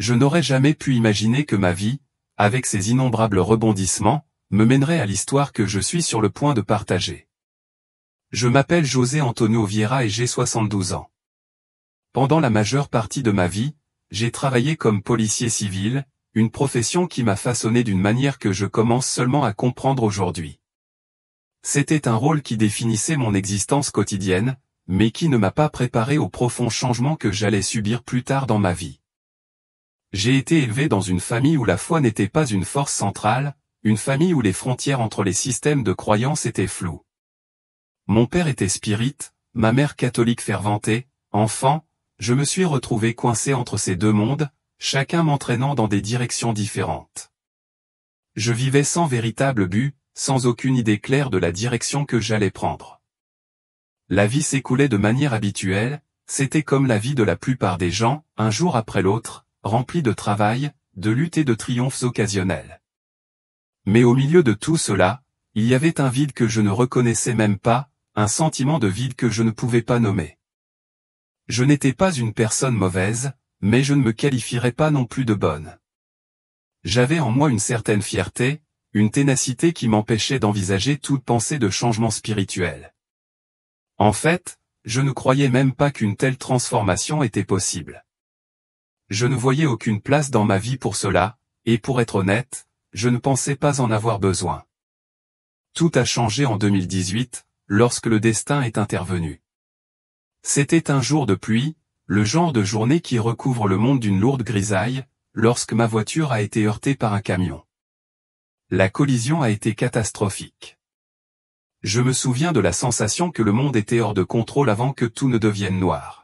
Je n'aurais jamais pu imaginer que ma vie, avec ses innombrables rebondissements, me mènerait à l'histoire que je suis sur le point de partager. Je m'appelle José Antonio Vieira et j'ai 72 ans. Pendant la majeure partie de ma vie, j'ai travaillé comme policier civil, une profession qui m'a façonné d'une manière que je commence seulement à comprendre aujourd'hui. C'était un rôle qui définissait mon existence quotidienne, mais qui ne m'a pas préparé aux profonds changements que j'allais subir plus tard dans ma vie. J'ai été élevé dans une famille où la foi n'était pas une force centrale, une famille où les frontières entre les systèmes de croyance étaient floues. Mon père était spirit, ma mère catholique fervente et, enfant, je me suis retrouvé coincé entre ces deux mondes, chacun m'entraînant dans des directions différentes. Je vivais sans véritable but, sans aucune idée claire de la direction que j'allais prendre. La vie s'écoulait de manière habituelle, c'était comme la vie de la plupart des gens, un jour après l'autre, remplie de travail, de luttes et de triomphes occasionnels. Mais au milieu de tout cela, il y avait un vide que je ne reconnaissais même pas, un sentiment de vide que je ne pouvais pas nommer. Je n'étais pas une personne mauvaise, mais je ne me qualifierais pas non plus de bonne. J'avais en moi une certaine fierté, une ténacité qui m'empêchait d'envisager toute pensée de changement spirituel. En fait, je ne croyais même pas qu'une telle transformation était possible. Je ne voyais aucune place dans ma vie pour cela, et pour être honnête, je ne pensais pas en avoir besoin. Tout a changé en 2018, lorsque le destin est intervenu. C'était un jour de pluie, le genre de journée qui recouvre le monde d'une lourde grisaille, lorsque ma voiture a été heurtée par un camion. La collision a été catastrophique. Je me souviens de la sensation que le monde était hors de contrôle avant que tout ne devienne noir.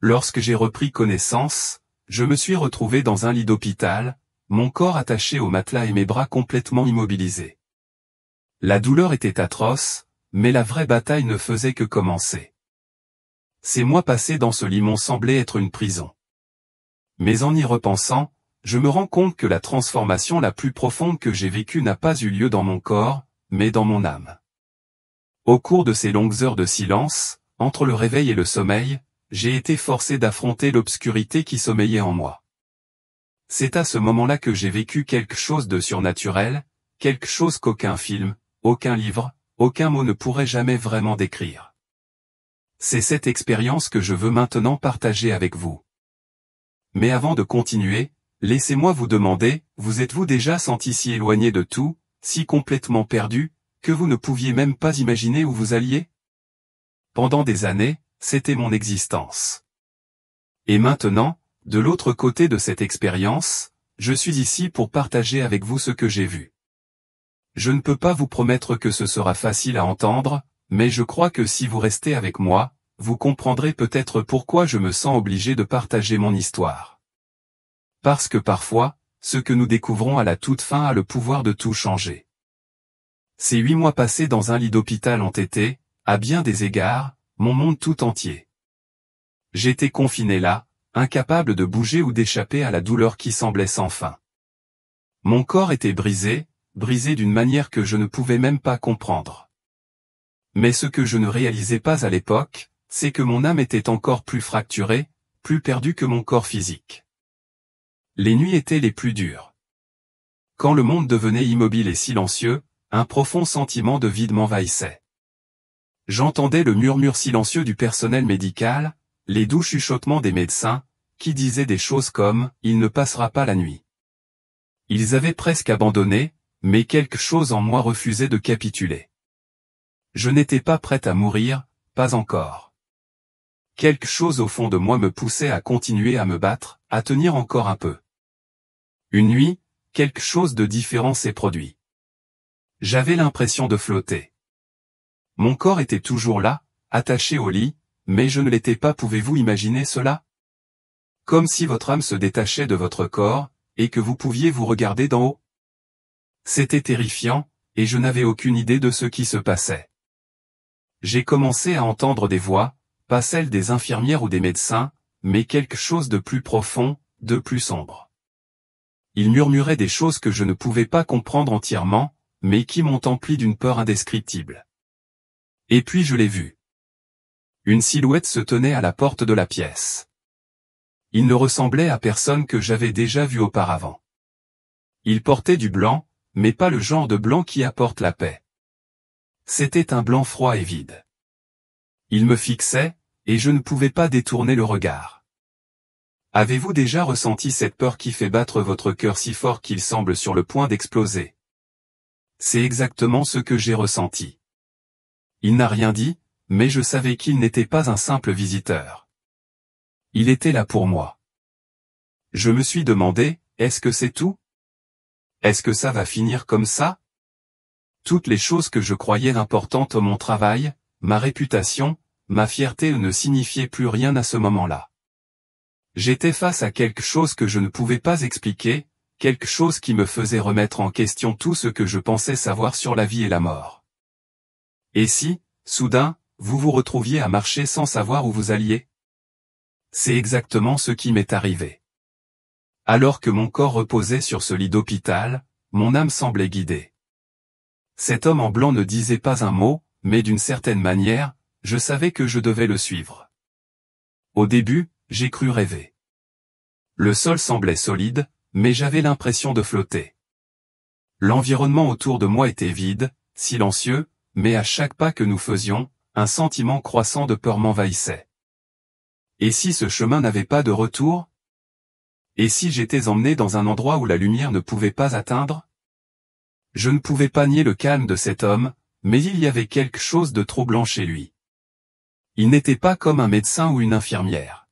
Lorsque j'ai repris connaissance, je me suis retrouvé dans un lit d'hôpital, mon corps attaché au matelas et mes bras complètement immobilisés. La douleur était atroce, mais la vraie bataille ne faisait que commencer. Ces mois passés dans ce lit m'ont semblé être une prison. Mais en y repensant, je me rends compte que la transformation la plus profonde que j'ai vécue n'a pas eu lieu dans mon corps, mais dans mon âme. Au cours de ces longues heures de silence, entre le réveil et le sommeil, j'ai été forcé d'affronter l'obscurité qui sommeillait en moi. C'est à ce moment-là que j'ai vécu quelque chose de surnaturel, quelque chose qu'aucun film, aucun livre, aucun mot ne pourrait jamais vraiment décrire. C'est cette expérience que je veux maintenant partager avec vous. Mais avant de continuer, laissez-moi vous demander, vous êtes-vous déjà senti si éloigné de tout, si complètement perdu, que vous ne pouviez même pas imaginer où vous alliez? Pendant des années, c'était mon existence. Et maintenant, de l'autre côté de cette expérience, je suis ici pour partager avec vous ce que j'ai vu. Je ne peux pas vous promettre que ce sera facile à entendre, mais je crois que si vous restez avec moi, vous comprendrez peut-être pourquoi je me sens obligé de partager mon histoire. Parce que parfois, ce que nous découvrons à la toute fin a le pouvoir de tout changer. Ces 8 mois passés dans un lit d'hôpital ont été, à bien des égards, mon monde tout entier. J'étais confiné là, incapable de bouger ou d'échapper à la douleur qui semblait sans fin. Mon corps était brisé d'une manière que je ne pouvais même pas comprendre. Mais ce que je ne réalisais pas à l'époque, c'est que mon âme était encore plus fracturée, plus perdue que mon corps physique. Les nuits étaient les plus dures. Quand le monde devenait immobile et silencieux, un profond sentiment de vide m'envahissait. J'entendais le murmure silencieux du personnel médical, les doux chuchotements des médecins, qui disaient des choses comme « il ne passera pas la nuit ». Ils avaient presque abandonné, mais quelque chose en moi refusait de capituler. Je n'étais pas prêt à mourir, pas encore. Quelque chose au fond de moi me poussait à continuer à me battre, à tenir encore un peu. Une nuit, quelque chose de différent s'est produit. J'avais l'impression de flotter. Mon corps était toujours là, attaché au lit, mais je ne l'étais pas. Pouvez-vous imaginer cela? Comme si votre âme se détachait de votre corps, et que vous pouviez vous regarder d'en haut. C'était terrifiant, et je n'avais aucune idée de ce qui se passait. J'ai commencé à entendre des voix, pas celles des infirmières ou des médecins, mais quelque chose de plus profond, de plus sombre. Ils murmuraient des choses que je ne pouvais pas comprendre entièrement, mais qui m'ont empli d'une peur indescriptible. Et puis je l'ai vu. Une silhouette se tenait à la porte de la pièce. Il ne ressemblait à personne que j'avais déjà vu auparavant. Il portait du blanc, mais pas le genre de blanc qui apporte la paix. C'était un blanc froid et vide. Il me fixait, et je ne pouvais pas détourner le regard. Avez-vous déjà ressenti cette peur qui fait battre votre cœur si fort qu'il semble sur le point d'exploser? C'est exactement ce que j'ai ressenti. Il n'a rien dit, mais je savais qu'il n'était pas un simple visiteur. Il était là pour moi. Je me suis demandé, est-ce que c'est tout? Est-ce que ça va finir comme ça? Toutes les choses que je croyais importantes, mon travail, ma réputation, ma fierté ne signifiaient plus rien à ce moment-là. J'étais face à quelque chose que je ne pouvais pas expliquer, quelque chose qui me faisait remettre en question tout ce que je pensais savoir sur la vie et la mort. Et si, soudain, vous vous retrouviez à marcher sans savoir où vous alliez? C'est exactement ce qui m'est arrivé. Alors que mon corps reposait sur ce lit d'hôpital, mon âme semblait guidée. Cet homme en blanc ne disait pas un mot, mais d'une certaine manière, je savais que je devais le suivre. Au début, j'ai cru rêver. Le sol semblait solide, mais j'avais l'impression de flotter. L'environnement autour de moi était vide, silencieux, mais à chaque pas que nous faisions, un sentiment croissant de peur m'envahissait. Et si ce chemin n'avait pas de retour? Et si j'étais emmené dans un endroit où la lumière ne pouvait pas atteindre? Je ne pouvais pas nier le calme de cet homme, mais il y avait quelque chose de troublant chez lui. Il n'était pas comme un médecin ou une infirmière.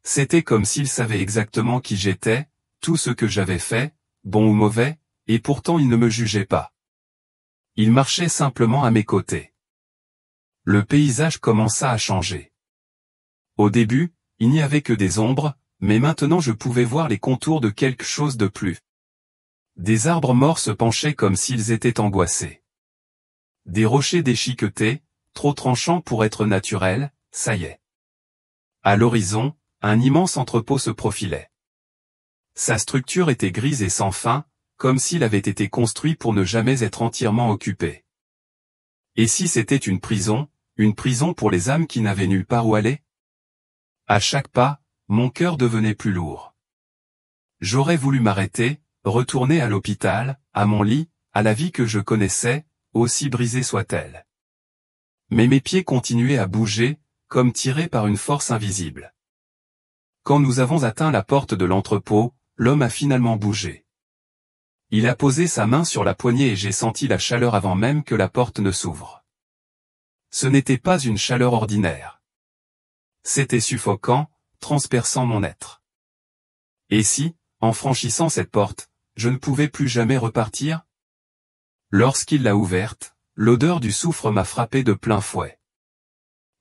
C'était comme s'il savait exactement qui j'étais, tout ce que j'avais fait, bon ou mauvais, et pourtant il ne me jugeait pas. Il marchait simplement à mes côtés. Le paysage commença à changer. Au début, il n'y avait que des ombres, mais maintenant je pouvais voir les contours de quelque chose de plus. Des arbres morts se penchaient comme s'ils étaient angoissés. Des rochers déchiquetés, trop tranchants pour être naturels, ça y est. À l'horizon, un immense entrepôt se profilait. Sa structure était grise et sans fin, comme s'il avait été construit pour ne jamais être entièrement occupé. Et si c'était une prison pour les âmes qui n'avaient nulle part où aller? À chaque pas, mon cœur devenait plus lourd. J'aurais voulu m'arrêter, retourner à l'hôpital, à mon lit, à la vie que je connaissais, aussi brisée soit-elle. Mais mes pieds continuaient à bouger, comme tirés par une force invisible. Quand nous avons atteint la porte de l'entrepôt, l'homme a finalement bougé. Il a posé sa main sur la poignée et j'ai senti la chaleur avant même que la porte ne s'ouvre. Ce n'était pas une chaleur ordinaire. C'était suffocant, transperçant mon être. Et si, en franchissant cette porte, je ne pouvais plus jamais repartir? Lorsqu'il l'a ouverte, l'odeur du soufre m'a frappé de plein fouet.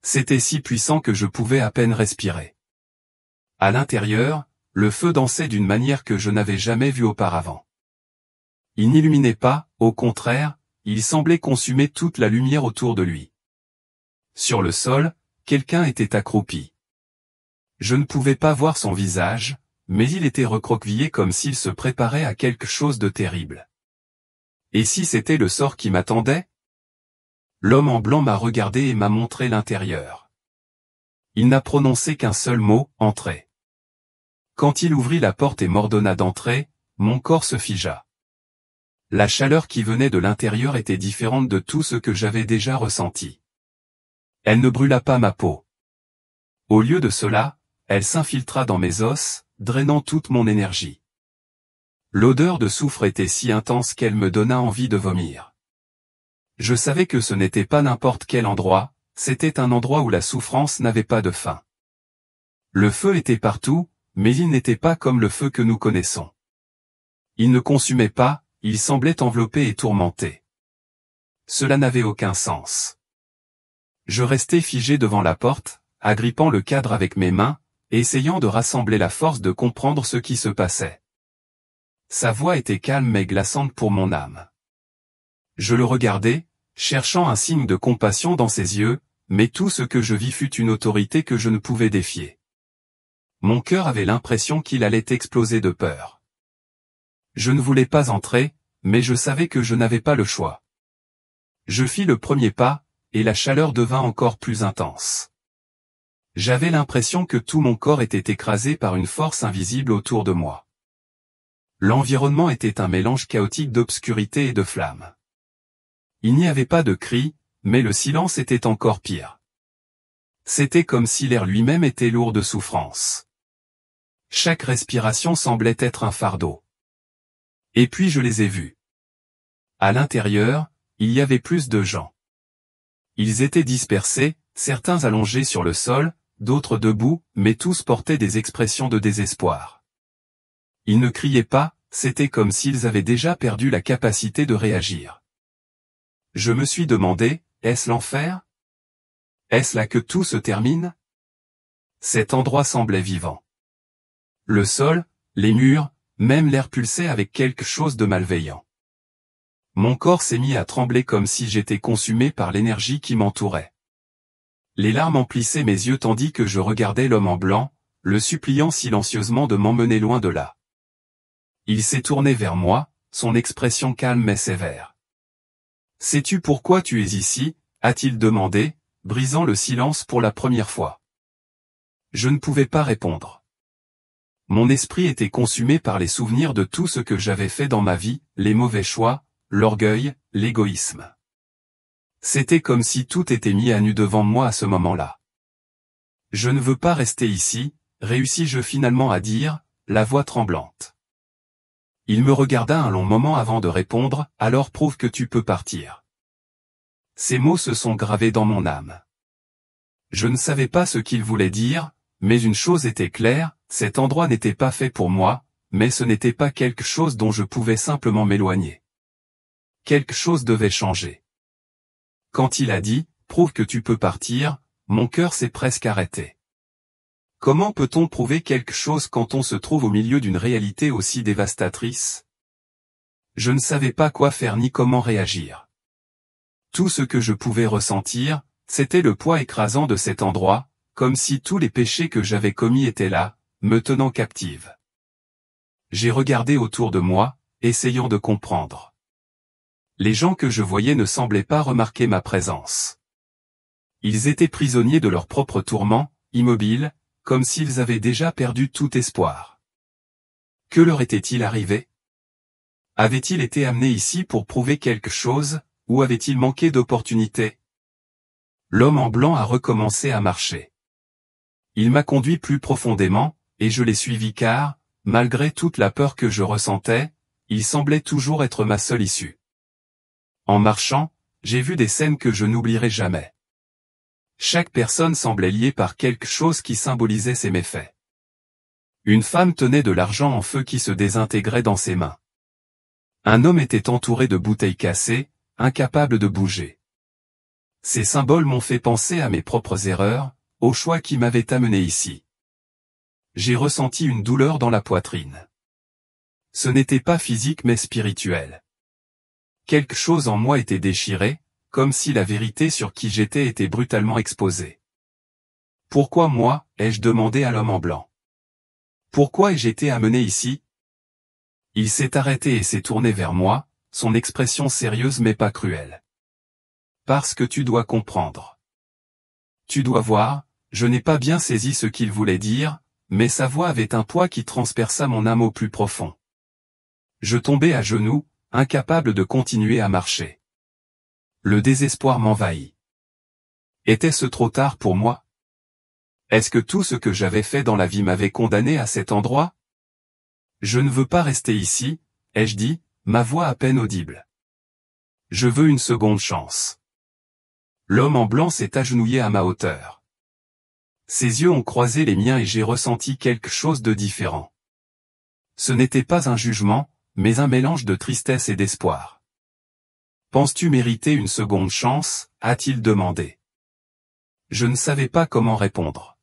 C'était si puissant que je pouvais à peine respirer. À l'intérieur, le feu dansait d'une manière que je n'avais jamais vue auparavant. Il n'illuminait pas, au contraire, il semblait consumer toute la lumière autour de lui. Sur le sol, quelqu'un était accroupi. Je ne pouvais pas voir son visage, mais il était recroquevillé comme s'il se préparait à quelque chose de terrible. Et si c'était le sort qui m'attendait? L'homme en blanc m'a regardé et m'a montré l'intérieur. Il n'a prononcé qu'un seul mot, entrez. Quand il ouvrit la porte et m'ordonna d'entrer, mon corps se figea. La chaleur qui venait de l'intérieur était différente de tout ce que j'avais déjà ressenti. Elle ne brûla pas ma peau. Au lieu de cela, elle s'infiltra dans mes os, drainant toute mon énergie. L'odeur de soufre était si intense qu'elle me donna envie de vomir. Je savais que ce n'était pas n'importe quel endroit, c'était un endroit où la souffrance n'avait pas de fin. Le feu était partout, mais il n'était pas comme le feu que nous connaissons. Il ne consumait pas, il semblait enveloppé et tourmenté. Cela n'avait aucun sens. Je restais figé devant la porte, agrippant le cadre avec mes mains, essayant de rassembler la force de comprendre ce qui se passait. Sa voix était calme mais glaçante pour mon âme. Je le regardais, cherchant un signe de compassion dans ses yeux, mais tout ce que je vis fut une autorité que je ne pouvais défier. Mon cœur avait l'impression qu'il allait exploser de peur. Je ne voulais pas entrer, mais je savais que je n'avais pas le choix. Je fis le premier pas, et la chaleur devint encore plus intense. J'avais l'impression que tout mon corps était écrasé par une force invisible autour de moi. L'environnement était un mélange chaotique d'obscurité et de flammes. Il n'y avait pas de cris, mais le silence était encore pire. C'était comme si l'air lui-même était lourd de souffrance. Chaque respiration semblait être un fardeau. Et puis je les ai vus. À l'intérieur, il y avait plus de gens. Ils étaient dispersés, certains allongés sur le sol, d'autres debout, mais tous portaient des expressions de désespoir. Ils ne criaient pas, c'était comme s'ils avaient déjà perdu la capacité de réagir. Je me suis demandé, est-ce l'enfer? Est-ce là que tout se termine? Cet endroit semblait vivant. Le sol, les murs, même l'air pulsait avec quelque chose de malveillant. Mon corps s'est mis à trembler comme si j'étais consumé par l'énergie qui m'entourait. Les larmes emplissaient mes yeux tandis que je regardais l'homme en blanc, le suppliant silencieusement de m'emmener loin de là. Il s'est tourné vers moi, son expression calme mais sévère. « Sais-tu pourquoi tu es ici ?» a-t-il demandé, brisant le silence pour la première fois. Je ne pouvais pas répondre. Mon esprit était consumé par les souvenirs de tout ce que j'avais fait dans ma vie, les mauvais choix, l'orgueil, l'égoïsme. C'était comme si tout était mis à nu devant moi à ce moment-là. « Je ne veux pas rester ici », réussis-je finalement à dire, la voix tremblante. Il me regarda un long moment avant de répondre, « Alors prouve que tu peux partir. » Ces mots se sont gravés dans mon âme. Je ne savais pas ce qu'ils voulaient dire, mais une chose était claire, cet endroit n'était pas fait pour moi, mais ce n'était pas quelque chose dont je pouvais simplement m'éloigner. Quelque chose devait changer. Quand il a dit, « Prouve que tu peux partir », mon cœur s'est presque arrêté. Comment peut-on prouver quelque chose quand on se trouve au milieu d'une réalité aussi dévastatrice? Je ne savais pas quoi faire ni comment réagir. Tout ce que je pouvais ressentir, c'était le poids écrasant de cet endroit, comme si tous les péchés que j'avais commis étaient là, me tenant captive. J'ai regardé autour de moi, essayant de comprendre. Les gens que je voyais ne semblaient pas remarquer ma présence. Ils étaient prisonniers de leur propre tourment, immobiles, comme s'ils avaient déjà perdu tout espoir. Que leur était-il arrivé? Avaient-ils été amenés ici pour prouver quelque chose, ou avaient-ils manqué d'opportunité? L'homme en blanc a recommencé à marcher. Il m'a conduit plus profondément, et je l'ai suivi car, malgré toute la peur que je ressentais, il semblait toujours être ma seule issue. En marchant, j'ai vu des scènes que je n'oublierai jamais. Chaque personne semblait liée par quelque chose qui symbolisait ses méfaits. Une femme tenait de l'argent en feu qui se désintégrait dans ses mains. Un homme était entouré de bouteilles cassées, incapable de bouger. Ces symboles m'ont fait penser à mes propres erreurs, au choix qui m'avait amené ici. J'ai ressenti une douleur dans la poitrine. Ce n'était pas physique mais spirituel. Quelque chose en moi était déchiré, comme si la vérité sur qui j'étais était brutalement exposée. Pourquoi moi, ai-je demandé à l'homme en blanc. Pourquoi ai-je été amené ici? Il s'est arrêté et s'est tourné vers moi, son expression sérieuse mais pas cruelle. Parce que tu dois comprendre. Tu dois voir, je n'ai pas bien saisi ce qu'il voulait dire, mais sa voix avait un poids qui transperça mon âme au plus profond. Je tombai à genoux, incapable de continuer à marcher. Le désespoir m'envahit. Était-ce trop tard pour moi? Est-ce que tout ce que j'avais fait dans la vie m'avait condamné à cet endroit? Je ne veux pas rester ici, ai-je dit, ma voix à peine audible. Je veux une seconde chance. L'homme en blanc s'est agenouillé à ma hauteur. Ses yeux ont croisé les miens et j'ai ressenti quelque chose de différent. Ce n'était pas un jugement, mais un mélange de tristesse et d'espoir. Penses-tu mériter une seconde chance? A-t-il demandé. Je ne savais pas comment répondre.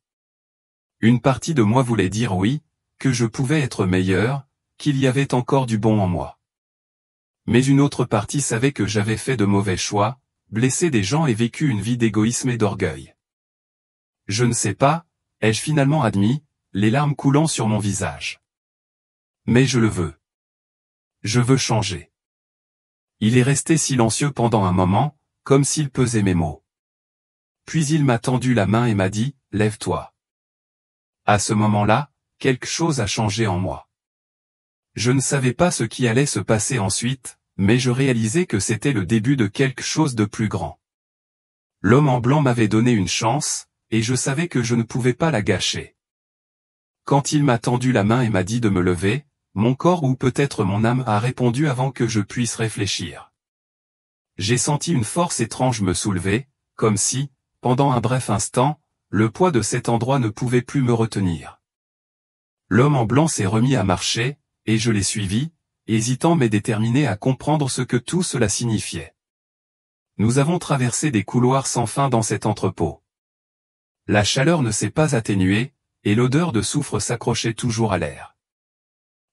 Une partie de moi voulait dire oui, que je pouvais être meilleur, qu'il y avait encore du bon en moi. Mais une autre partie savait que j'avais fait de mauvais choix, blessé des gens et vécu une vie d'égoïsme et d'orgueil. Je ne sais pas, ai-je finalement admis, les larmes coulant sur mon visage. Mais je le veux. Je veux changer. Il est resté silencieux pendant un moment, comme s'il pesait mes mots. Puis il m'a tendu la main et m'a dit, lève-toi. À ce moment-là, quelque chose a changé en moi. Je ne savais pas ce qui allait se passer ensuite, mais je réalisais que c'était le début de quelque chose de plus grand. L'homme en blanc m'avait donné une chance, et je savais que je ne pouvais pas la gâcher. Quand il m'a tendu la main et m'a dit de me lever, mon corps ou peut-être mon âme a répondu avant que je puisse réfléchir. J'ai senti une force étrange me soulever, comme si, pendant un bref instant, le poids de cet endroit ne pouvait plus me retenir. L'homme en blanc s'est remis à marcher, et je l'ai suivi, hésitant mais déterminé à comprendre ce que tout cela signifiait. Nous avons traversé des couloirs sans fin dans cet entrepôt. La chaleur ne s'est pas atténuée, et l'odeur de soufre s'accrochait toujours à l'air.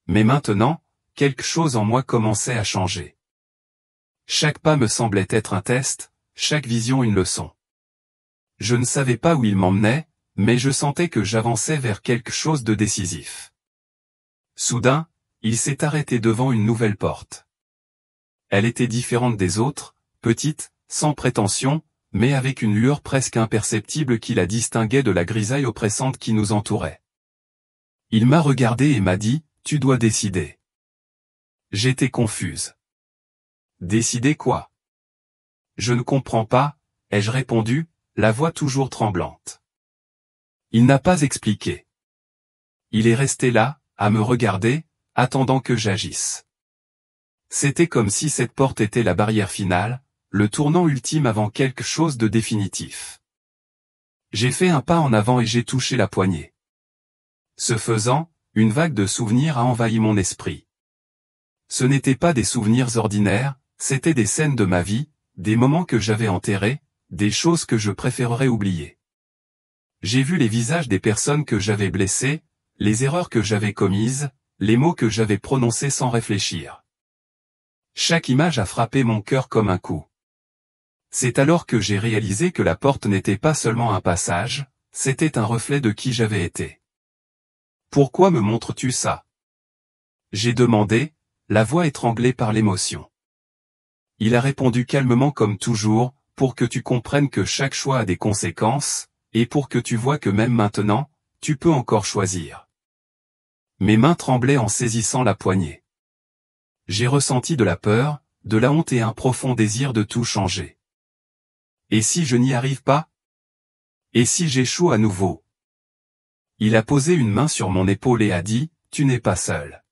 Mais maintenant, quelque chose en moi commençait à changer. Chaque pas me semblait être un test, chaque vision une leçon. Je ne savais pas où il m'emmenait, mais je sentais que j'avançais vers quelque chose de décisif. Soudain, il s'est arrêté devant une nouvelle porte. Elle était différente des autres, petite, sans prétention, mais avec une lueur presque imperceptible qui la distinguait de la grisaille oppressante qui nous entourait. Il m'a regardé et m'a dit, « Tu dois décider. » J'étais confuse. Décider quoi? Je ne comprends pas, ai-je répondu, la voix toujours tremblante. Il n'a pas expliqué. Il est resté là, à me regarder, attendant que j'agisse. C'était comme si cette porte était la barrière finale, le tournant ultime avant quelque chose de définitif. J'ai fait un pas en avant et j'ai touché la poignée. Ce faisant, une vague de souvenirs a envahi mon esprit. Ce n'étaient pas des souvenirs ordinaires, c'étaient des scènes de ma vie, des moments que j'avais enterrés, des choses que je préférerais oublier. J'ai vu les visages des personnes que j'avais blessées, les erreurs que j'avais commises, les mots que j'avais prononcés sans réfléchir. Chaque image a frappé mon cœur comme un coup. C'est alors que j'ai réalisé que la porte n'était pas seulement un passage, c'était un reflet de qui j'avais été. « Pourquoi me montres-tu ça ?» J'ai demandé, la voix étranglée par l'émotion. Il a répondu calmement comme toujours, pour que tu comprennes que chaque choix a des conséquences, et pour que tu vois que même maintenant, tu peux encore choisir. Mes mains tremblaient en saisissant la poignée. J'ai ressenti de la peur, de la honte et un profond désir de tout changer. Et si je n'y arrive pas? Et si j'échoue à nouveau? Il a posé une main sur mon épaule et a dit, « Tu n'es pas seul.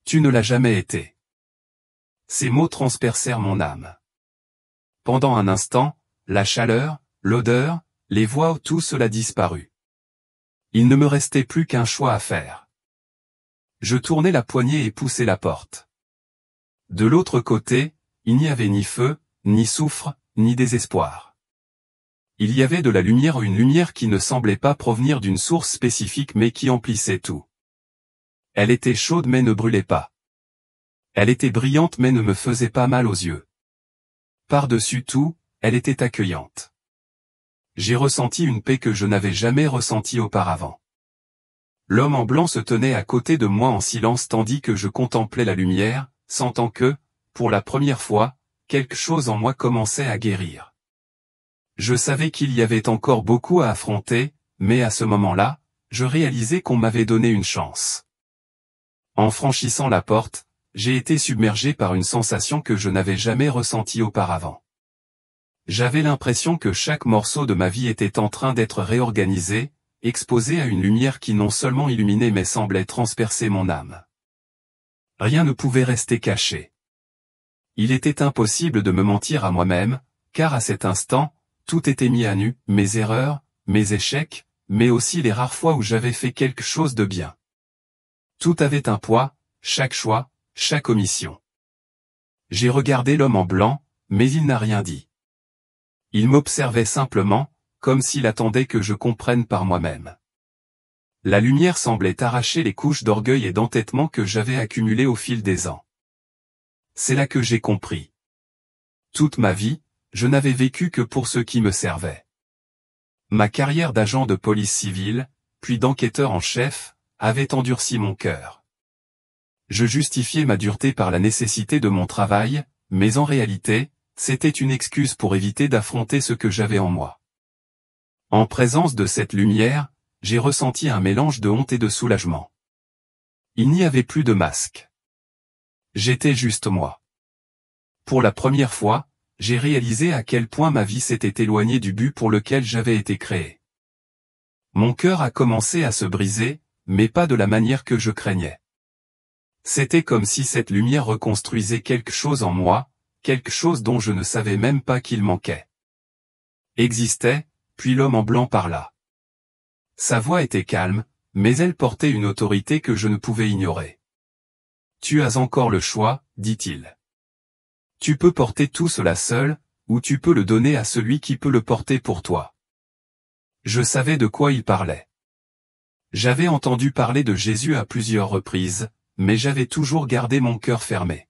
Tu ne l'as jamais été. » Ces mots transpercèrent mon âme. Pendant un instant, la chaleur, l'odeur, les voix, tout cela disparut. Il ne me restait plus qu'un choix à faire. Je tournai la poignée et poussai la porte. De l'autre côté, il n'y avait ni feu, ni soufre, ni désespoir. Il y avait de la lumière, une lumière qui ne semblait pas provenir d'une source spécifique mais qui emplissait tout. Elle était chaude mais ne brûlait pas. Elle était brillante mais ne me faisait pas mal aux yeux. Par-dessus tout, elle était accueillante. J'ai ressenti une paix que je n'avais jamais ressentie auparavant. L'homme en blanc se tenait à côté de moi en silence tandis que je contemplais la lumière, sentant que, pour la première fois, quelque chose en moi commençait à guérir. Je savais qu'il y avait encore beaucoup à affronter, mais à ce moment-là, je réalisais qu'on m'avait donné une chance. En franchissant la porte, j'ai été submergé par une sensation que je n'avais jamais ressentie auparavant. J'avais l'impression que chaque morceau de ma vie était en train d'être réorganisé, exposé à une lumière qui non seulement illuminait mais semblait transpercer mon âme. Rien ne pouvait rester caché. Il était impossible de me mentir à moi-même, car à cet instant, tout était mis à nu, mes erreurs, mes échecs, mais aussi les rares fois où j'avais fait quelque chose de bien. Tout avait un poids, chaque choix, chaque omission. J'ai regardé l'homme en blanc, mais il n'a rien dit. Il m'observait simplement, comme s'il attendait que je comprenne par moi-même. La lumière semblait arracher les couches d'orgueil et d'entêtement que j'avais accumulées au fil des ans. C'est là que j'ai compris. Toute ma vie, je n'avais vécu que pour ce qui me servait. Ma carrière d'agent de police civile, puis d'enquêteur en chef, avait endurci mon cœur. Je justifiais ma dureté par la nécessité de mon travail, mais en réalité, c'était une excuse pour éviter d'affronter ce que j'avais en moi. En présence de cette lumière, j'ai ressenti un mélange de honte et de soulagement. Il n'y avait plus de masque. J'étais juste moi. Pour la première fois, j'ai réalisé à quel point ma vie s'était éloignée du but pour lequel j'avais été créé. Mon cœur a commencé à se briser, mais pas de la manière que je craignais. C'était comme si cette lumière reconstruisait quelque chose en moi, quelque chose dont je ne savais même pas qu'il manquait. Existait, puis l'homme en blanc parla. Sa voix était calme, mais elle portait une autorité que je ne pouvais ignorer. Tu as encore le choix, dit-il. Tu peux porter tout cela seul, ou tu peux le donner à celui qui peut le porter pour toi. Je savais de quoi il parlait. J'avais entendu parler de Jésus à plusieurs reprises, mais j'avais toujours gardé mon cœur fermé.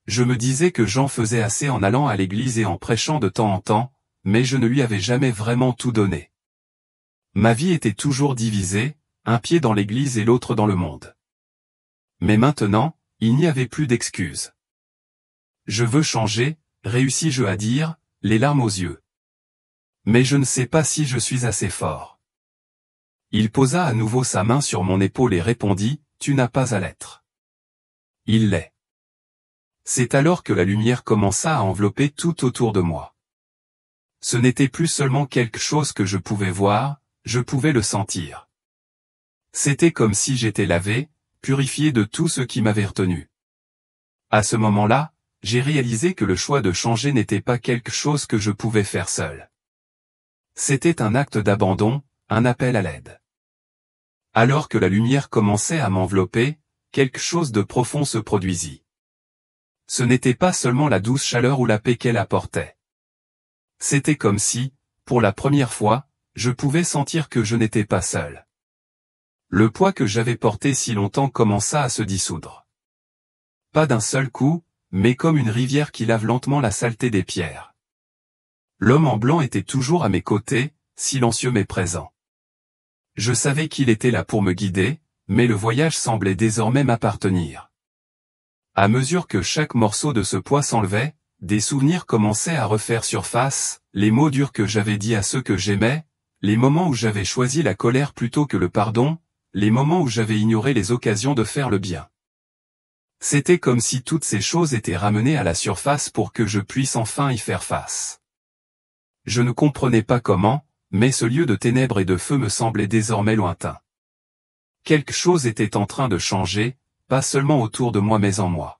Je me disais que Jean faisait assez en allant à l'église et en prêchant de temps en temps, mais je ne lui avais jamais vraiment tout donné. Ma vie était toujours divisée, un pied dans l'église et l'autre dans le monde. Mais maintenant, il n'y avait plus d'excuses. Je veux changer, réussis-je à dire, les larmes aux yeux. Mais je ne sais pas si je suis assez fort. Il posa à nouveau sa main sur mon épaule et répondit, tu n'as pas à l'être. Il l'est. C'est alors que la lumière commença à envelopper tout autour de moi. Ce n'était plus seulement quelque chose que je pouvais voir, je pouvais le sentir. C'était comme si j'étais lavé, purifié de tout ce qui m'avait retenu. À ce moment-là, j'ai réalisé que le choix de changer n'était pas quelque chose que je pouvais faire seul. C'était un acte d'abandon, un appel à l'aide. Alors que la lumière commençait à m'envelopper, quelque chose de profond se produisit. Ce n'était pas seulement la douce chaleur ou la paix qu'elle apportait. C'était comme si, pour la première fois, je pouvais sentir que je n'étais pas seul. Le poids que j'avais porté si longtemps commença à se dissoudre. Pas d'un seul coup, mais comme une rivière qui lave lentement la saleté des pierres. L'homme en blanc était toujours à mes côtés, silencieux mais présent. Je savais qu'il était là pour me guider, mais le voyage semblait désormais m'appartenir. À mesure que chaque morceau de ce poids s'enlevait, des souvenirs commençaient à refaire surface, les mots durs que j'avais dit à ceux que j'aimais, les moments où j'avais choisi la colère plutôt que le pardon, les moments où j'avais ignoré les occasions de faire le bien. C'était comme si toutes ces choses étaient ramenées à la surface pour que je puisse enfin y faire face. Je ne comprenais pas comment, mais ce lieu de ténèbres et de feu me semblait désormais lointain. Quelque chose était en train de changer, pas seulement autour de moi mais en moi.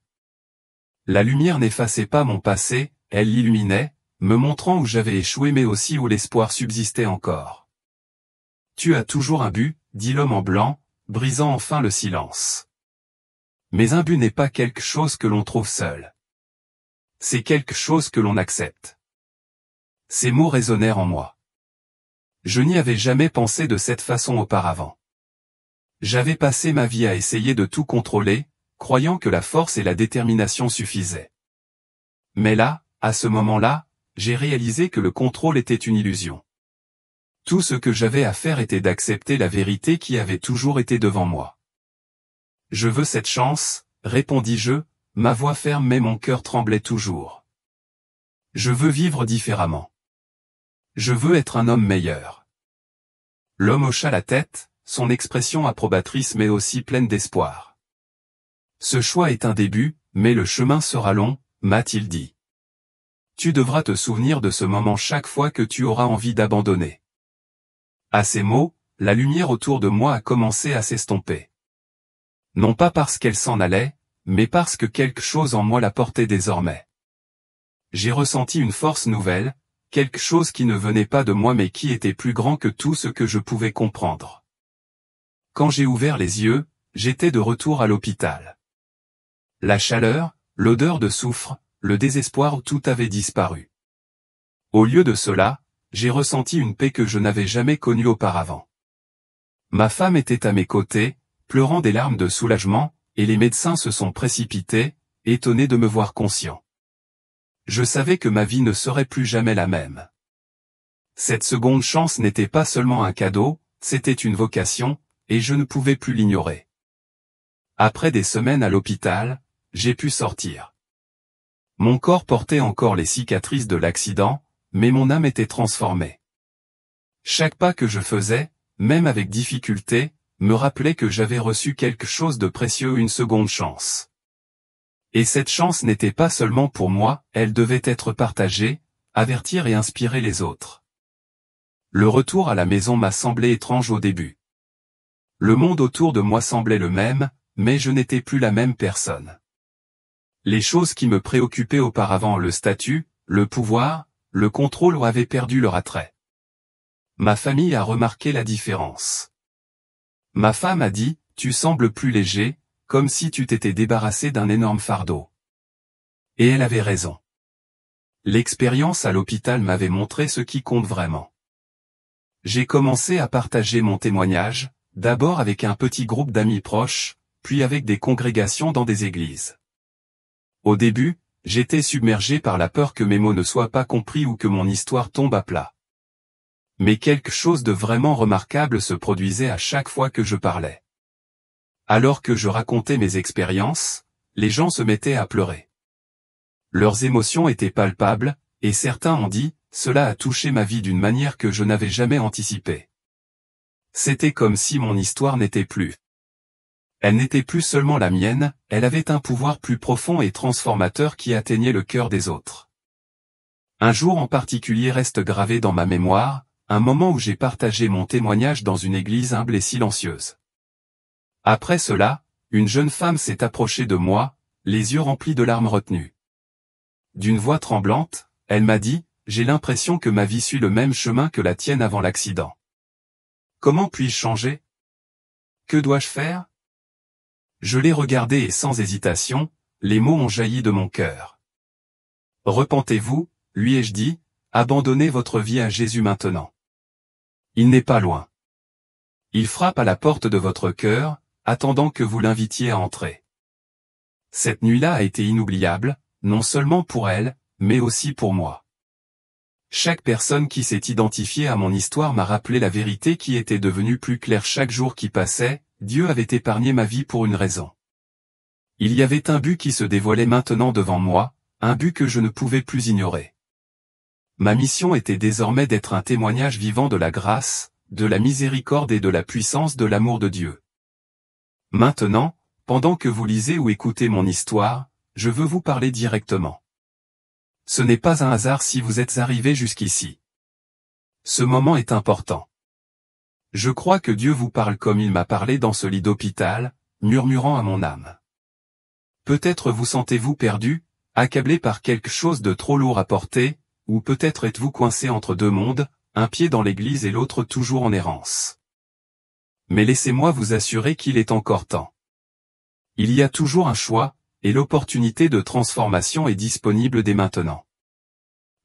La lumière n'effaçait pas mon passé, elle l'illuminait, me montrant où j'avais échoué mais aussi où l'espoir subsistait encore. Tu as toujours un but, dit l'homme en blanc, brisant enfin le silence. Mais un but n'est pas quelque chose que l'on trouve seul. C'est quelque chose que l'on accepte. Ces mots résonnèrent en moi. Je n'y avais jamais pensé de cette façon auparavant. J'avais passé ma vie à essayer de tout contrôler, croyant que la force et la détermination suffisaient. Mais là, à ce moment-là, j'ai réalisé que le contrôle était une illusion. Tout ce que j'avais à faire était d'accepter la vérité qui avait toujours été devant moi. Je veux cette chance, répondis-je, ma voix ferme mais mon cœur tremblait toujours. Je veux vivre différemment. Je veux être un homme meilleur. L'homme hocha la tête, son expression approbatrice mais aussi pleine d'espoir. Ce choix est un début, mais le chemin sera long, m'a-t-il dit. Tu devras te souvenir de ce moment chaque fois que tu auras envie d'abandonner. À ces mots, la lumière autour de moi a commencé à s'estomper. Non pas parce qu'elle s'en allait, mais parce que quelque chose en moi la portait désormais. J'ai ressenti une force nouvelle, quelque chose qui ne venait pas de moi mais qui était plus grand que tout ce que je pouvais comprendre. Quand j'ai ouvert les yeux, j'étais de retour à l'hôpital. La chaleur, l'odeur de soufre, le désespoir, tout avait disparu. Au lieu de cela, j'ai ressenti une paix que je n'avais jamais connue auparavant. Ma femme était à mes côtés, pleurant des larmes de soulagement, et les médecins se sont précipités, étonnés de me voir conscient. Je savais que ma vie ne serait plus jamais la même. Cette seconde chance n'était pas seulement un cadeau, c'était une vocation, et je ne pouvais plus l'ignorer. Après des semaines à l'hôpital, j'ai pu sortir. Mon corps portait encore les cicatrices de l'accident, mais mon âme était transformée. Chaque pas que je faisais, même avec difficulté, me rappelait que j'avais reçu quelque chose de précieux, une seconde chance. Et cette chance n'était pas seulement pour moi, elle devait être partagée, avertir et inspirer les autres. Le retour à la maison m'a semblé étrange au début. Le monde autour de moi semblait le même, mais je n'étais plus la même personne. Les choses qui me préoccupaient auparavant, le statut, le pouvoir, le contrôle, avaient perdu leur attrait. Ma famille a remarqué la différence. Ma femme a dit, « Tu sembles plus léger, comme si tu t'étais débarrassé d'un énorme fardeau. » Et elle avait raison. L'expérience à l'hôpital m'avait montré ce qui compte vraiment. J'ai commencé à partager mon témoignage, d'abord avec un petit groupe d'amis proches, puis avec des congrégations dans des églises. Au début, j'étais submergé par la peur que mes mots ne soient pas compris ou que mon histoire tombe à plat. Mais quelque chose de vraiment remarquable se produisait à chaque fois que je parlais. Alors que je racontais mes expériences, les gens se mettaient à pleurer. Leurs émotions étaient palpables, et certains ont dit, « Cela a touché ma vie d'une manière que je n'avais jamais anticipée. » C'était comme si mon histoire n'était plus. Elle n'était plus seulement la mienne, elle avait un pouvoir plus profond et transformateur qui atteignait le cœur des autres. Un jour en particulier reste gravé dans ma mémoire, un moment où j'ai partagé mon témoignage dans une église humble et silencieuse. Après cela, une jeune femme s'est approchée de moi, les yeux remplis de larmes retenues. D'une voix tremblante, elle m'a dit, « J'ai l'impression que ma vie suit le même chemin que la tienne avant l'accident. Comment puis-je changer? Que dois-je faire ?» Je l'ai regardée et sans hésitation, les mots ont jailli de mon cœur. « Repentez-vous, lui ai-je dit, abandonnez votre vie à Jésus maintenant. Il n'est pas loin. Il frappe à la porte de votre cœur, attendant que vous l'invitiez à entrer. » Cette nuit-là a été inoubliable, non seulement pour elle, mais aussi pour moi. Chaque personne qui s'est identifiée à mon histoire m'a rappelé la vérité qui était devenue plus claire chaque jour qui passait, Dieu avait épargné ma vie pour une raison. Il y avait un but qui se dévoilait maintenant devant moi, un but que je ne pouvais plus ignorer. Ma mission était désormais d'être un témoignage vivant de la grâce, de la miséricorde et de la puissance de l'amour de Dieu. Maintenant, pendant que vous lisez ou écoutez mon histoire, je veux vous parler directement. Ce n'est pas un hasard si vous êtes arrivé jusqu'ici. Ce moment est important. Je crois que Dieu vous parle comme il m'a parlé dans ce lit d'hôpital, murmurant à mon âme. Peut-être vous sentez-vous perdu, accablé par quelque chose de trop lourd à porter, ou peut-être êtes-vous coincé entre deux mondes, un pied dans l'église et l'autre toujours en errance. Mais laissez-moi vous assurer qu'il est encore temps. Il y a toujours un choix, et l'opportunité de transformation est disponible dès maintenant.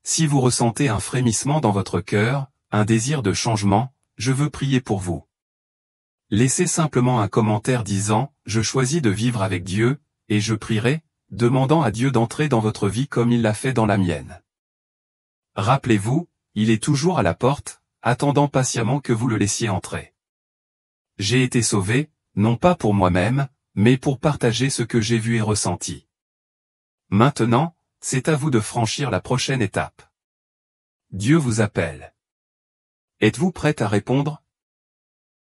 Si vous ressentez un frémissement dans votre cœur, un désir de changement, je veux prier pour vous. Laissez simplement un commentaire disant « Je choisis de vivre avec Dieu » et je prierai, demandant à Dieu d'entrer dans votre vie comme il l'a fait dans la mienne. Rappelez-vous, il est toujours à la porte, attendant patiemment que vous le laissiez entrer. J'ai été sauvé, non pas pour moi-même, mais pour partager ce que j'ai vu et ressenti. Maintenant, c'est à vous de franchir la prochaine étape. Dieu vous appelle. Êtes-vous prête à répondre?